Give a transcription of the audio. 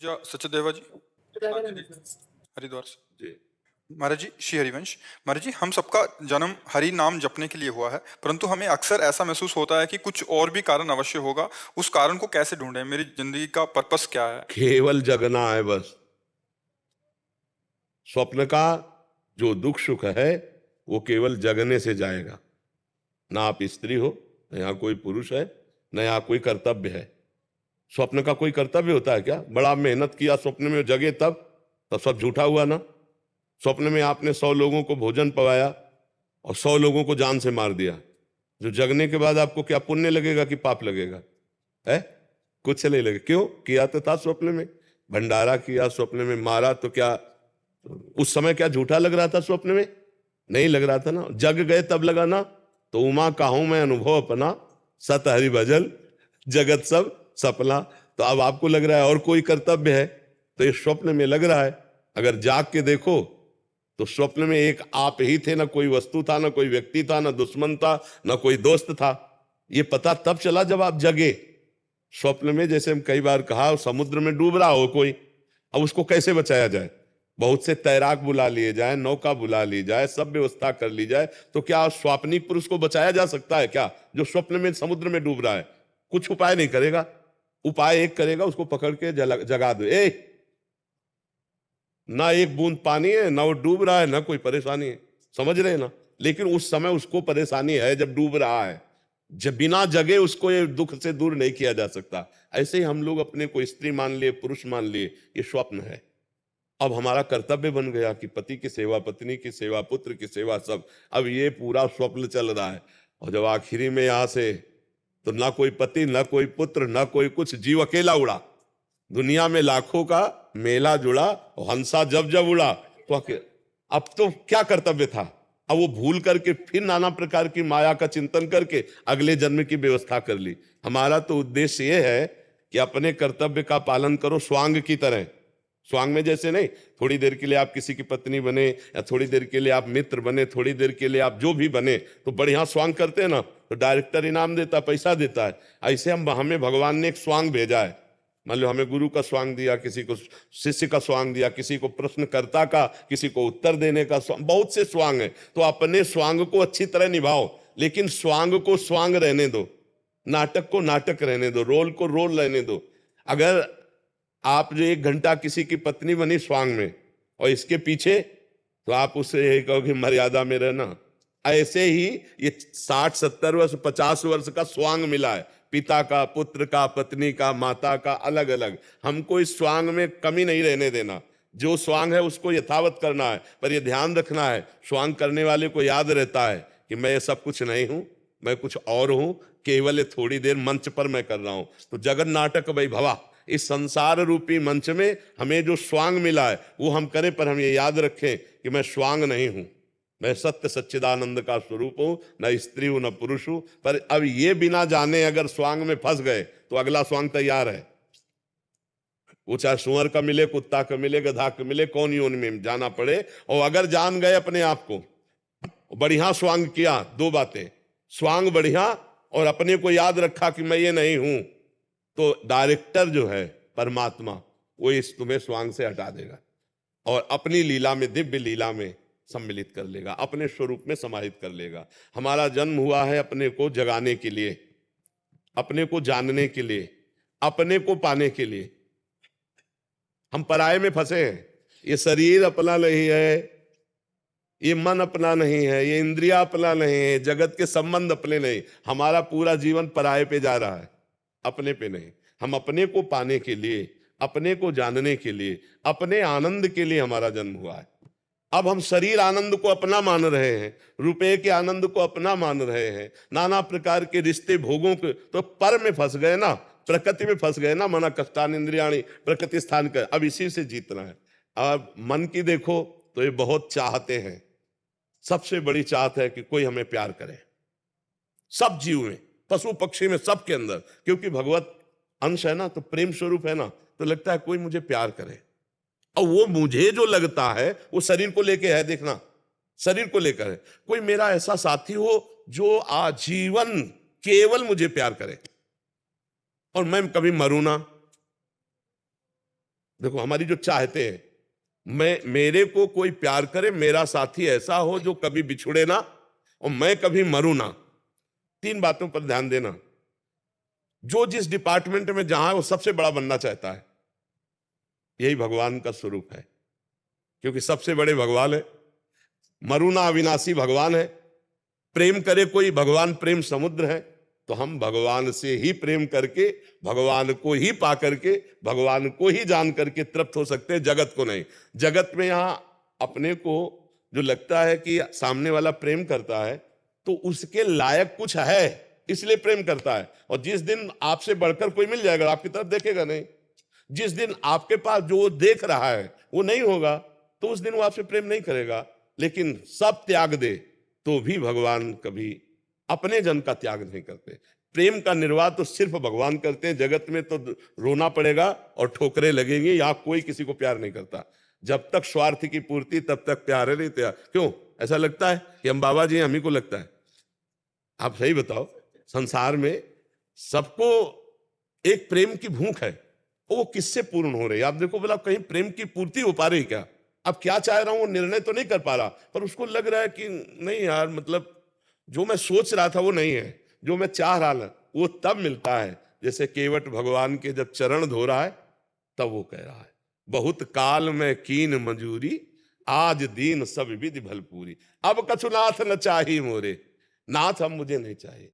सचदेवा जी हरिद्वार से। जी। महाराज जी, श्री हरिवंश। महाराज जी, हम सबका जन्म हरि नाम जपने के लिए हुआ है, परंतु हमें अक्सर ऐसा महसूस होता है कि कुछ और भी कारण अवश्य होगा। उस कारण को कैसे ढूंढें? मेरी जिंदगी का पर्पस क्या है? केवल जगना है बस। स्वप्न का जो दुख सुख है वो केवल जगने से जाएगा। ना आप स्त्री हो, न यहाँ कोई पुरुष है, न यहाँ कोई कर्तव्य है। स्वप्न का कोई कर्तव्य होता है क्या? बड़ा मेहनत किया स्वप्न में जगे तब सब झूठा हुआ ना। स्वप्न में आपने 100 लोगों को भोजन पवाया और 100 लोगों को जान से मार दिया। जो जगने के बाद आपको क्या पुण्य लगेगा कि पाप लगेगा? है कुछ नहीं लगे। क्यों? किया तो था स्वप्न में, भंडारा किया स्वप्न में, मारा तो क्या उस समय क्या झूठा लग रहा था? स्वप्न में नहीं लग रहा था ना। जग गए तब लगा ना। तो उमा कहूं मैं अनुभव अपना, सत हरि भजल जगत सब सपना। तो अब आपको लग रहा है और कोई कर्तव्य है, तो ये स्वप्न में लग रहा है। अगर जाग के देखो तो स्वप्न में एक आप ही थे, ना कोई वस्तु था, ना कोई व्यक्ति था, ना दुश्मन था, ना कोई दोस्त था। ये पता तब चला जब आप जगे। स्वप्न में जैसे हम कई बार कहा, समुद्र में डूब रहा हो कोई, अब उसको कैसे बचाया जाए? बहुत से तैराक बुला लिए जाए, नौका बुला ली जाए, सब व्यवस्था कर ली जाए, तो क्या स्वाप्निक पुरुष को बचाया जा सकता है क्या, जो स्वप्न में समुद्र में डूब रहा है? कुछ उपाय नहीं करेगा। उपाय एक करेगा, उसको पकड़ के जगा दो। ना एक बूंद पानी है, ना वो डूब रहा है, ना कोई परेशानी है। समझ रहे ना? लेकिन उस समय उसको परेशानी है जब डूब रहा है। जब बिना जगे उसको ये दुख से दूर नहीं किया जा सकता। ऐसे ही हम लोग अपने को स्त्री मान लिए, पुरुष मान लिए, ये स्वप्न है। अब हमारा कर्तव्य बन गया कि पति की सेवा, पत्नी की सेवा, पुत्र की सेवा, सब। अब ये पूरा स्वप्न चल रहा है। और जब आखिरी में यहां से, तो ना कोई पति, ना कोई पुत्र, ना कोई कुछ, जीव अकेला उड़ा। दुनिया में लाखों का मेला जुड़ा, और हंसा जब जब उड़ा तो अब तो क्या कर्तव्य था? अब वो भूल करके फिर नाना प्रकार की माया का चिंतन करके अगले जन्म की व्यवस्था कर ली। हमारा तो उद्देश्य ये है कि अपने कर्तव्य का पालन करो स्वांग की तरह। स्वांग में जैसे नहीं, थोड़ी देर के लिए आप किसी की पत्नी बने, या थोड़ी देर के लिए आप मित्र बने, थोड़ी देर के लिए आप जो भी बने, तो बढ़िया स्वांग करते हैं ना, तो डायरेक्टर इनाम देता, पैसा देता है। ऐसे हमें भगवान ने एक स्वांग भेजा है। मान लो हमें गुरु का स्वांग दिया, किसी को शिष्य का स्वांग दिया, किसी को प्रश्नकर्ता का, किसी को उत्तर देने का स्वांग, बहुत से स्वांग है। तो अपने स्वांग को अच्छी तरह निभाओ, लेकिन स्वांग को स्वांग रहने दो, नाटक को नाटक रहने दो, रोल को रोल रहने दो। अगर आप जो 1 घंटा किसी की पत्नी बनी स्वांग में, और इसके पीछे, तो आप उससे यही कहो कि मर्यादा में रहना। ऐसे ही ये 60-70 वर्ष 50 वर्ष का स्वांग मिला है, पिता का, पुत्र का, पत्नी का, माता का, अलग अलग। हमको इस स्वांग में कमी नहीं रहने देना। जो स्वांग है उसको यथावत करना है, पर यह ध्यान रखना है, स्वांग करने वाले को याद रहता है कि मैं ये सब कुछ नहीं हूं, मैं कुछ और हूं, केवल थोड़ी देर मंच पर मैं कर रहा हूं। तो जगन नाटक वही भवा, इस संसार रूपी मंच में हमें जो स्वांग मिला है वो हम करें, पर हम ये याद रखें कि मैं स्वांग नहीं हूं, मैं सत्य सच्चिदानंद का स्वरूप हूं, न स्त्री हूं न पुरुष हूं। पर अब ये बिना जाने अगर स्वांग में फंस गए तो अगला स्वांग तैयार है। वो चाहे सुअर का मिले, कुत्ता का मिले, गधा का मिले, कौन योनि में जाना पड़े। और अगर जान गए अपने आप को, बढ़िया स्वांग किया, 2 बातें, स्वांग बढ़िया और अपने को याद रखा कि मैं ये नहीं हूं, तो डायरेक्टर जो है परमात्मा, वो इस तुम्हें स्वांग से हटा देगा और अपनी लीला में, दिव्य लीला में सम्मिलित कर लेगा, अपने स्वरूप में समाहित कर लेगा। हमारा जन्म हुआ है अपने को जगाने के लिए, अपने को जानने के लिए, अपने को पाने के लिए। हम पराये में फंसे हैं। ये शरीर अपना नहीं है, ये मन अपना नहीं है, ये इंद्रिया अपना नहीं है, जगत के संबंध अपने नहीं। हमारा पूरा जीवन पराये पे जा रहा है, अपने पे नहीं। हम अपने को पाने के लिए, अपने को जानने के लिए, अपने आनंद के लिए हमारा जन्म हुआ है। अब हम शरीर आनंद को अपना मान रहे हैं, रुपए के आनंद को अपना मान रहे हैं, नाना प्रकार के रिश्ते भोगों के, तो पर में फंस गए ना, प्रकृति में फंस गए ना। मना कष्टान इंद्रियाणी प्रकृति स्थान का, अब इसी से जीतना है। अब मन की देखो तो ये बहुत चाहते हैं, सबसे बड़ी चाहत है कि कोई हमें प्यार करे। सब जीव में, पशु पक्षी में, सबके अंदर, क्योंकि भगवत अंश है ना, तो प्रेम स्वरूप है ना, तो लगता है कोई मुझे प्यार करे। और वो मुझे जो लगता है वो शरीर को लेके है, देखना, शरीर को लेकर है। कोई मेरा ऐसा साथी हो जो आजीवन केवल मुझे प्यार करे और मैं कभी मरूं ना। देखो हमारी जो चाहते हैं, मेरे को कोई प्यार करे, मेरा साथी ऐसा हो जो कभी बिछुड़े ना और मैं कभी मरूं ना। 3 बातों पर ध्यान देना। जो जिस डिपार्टमेंट में जहां है वो सबसे बड़ा बनना चाहता है, यही भगवान का स्वरूप है, क्योंकि सबसे बड़े भगवान है। मरुना अविनाशी भगवान है। प्रेम करे कोई, भगवान प्रेम समुद्र है। तो हम भगवान से ही प्रेम करके, भगवान को ही पा करके, भगवान को ही जान करके तृप्त हो सकते हैं, जगत को नहीं। जगत में यहां अपने को जो लगता है कि सामने वाला प्रेम करता है तो उसके लायक कुछ है, इसलिए प्रेम करता है। और जिस दिन आपसे बढ़कर कोई मिल जाएगा, आपकी तरफ देखेगा नहीं। जिस दिन आपके पास जो देख रहा है वो नहीं होगा, तो उस दिन वो आपसे प्रेम नहीं करेगा। लेकिन सब त्याग दे तो भी भगवान कभी अपने जन का त्याग नहीं करते। प्रेम का निर्वाह तो सिर्फ भगवान करते हैं। जगत में तो रोना पड़ेगा और ठोकरें लगेंगी, या कोई किसी को प्यार नहीं करता। जब तक स्वार्थ की पूर्ति तब तक प्यार नहीं त्याग। क्यों ऐसा लगता है कि हम बाबा जी, हम ही को लगता है? आप सही बताओ, संसार में सबको एक प्रेम की भूख है, वो किससे पूर्ण हो रही है? आप देखो बोला कहीं प्रेम की पूर्ति हो पा रही क्या? अब क्या चाह रहा हूं वो निर्णय तो नहीं कर पा रहा, पर उसको लग रहा है कि नहीं यार, मतलब जो मैं सोच रहा था वो नहीं है, जो मैं चाह रहा ना वो तब मिलता है। जैसे केवट भगवान के जब चरण धो रहा है तब वो कह रहा है, बहुत काल में कीन मंजूरी, आज दीन सब विधि भलपूरी। अब कछु नाथ न चाही मोरे, नाथ हम मुझे नहीं चाहिए।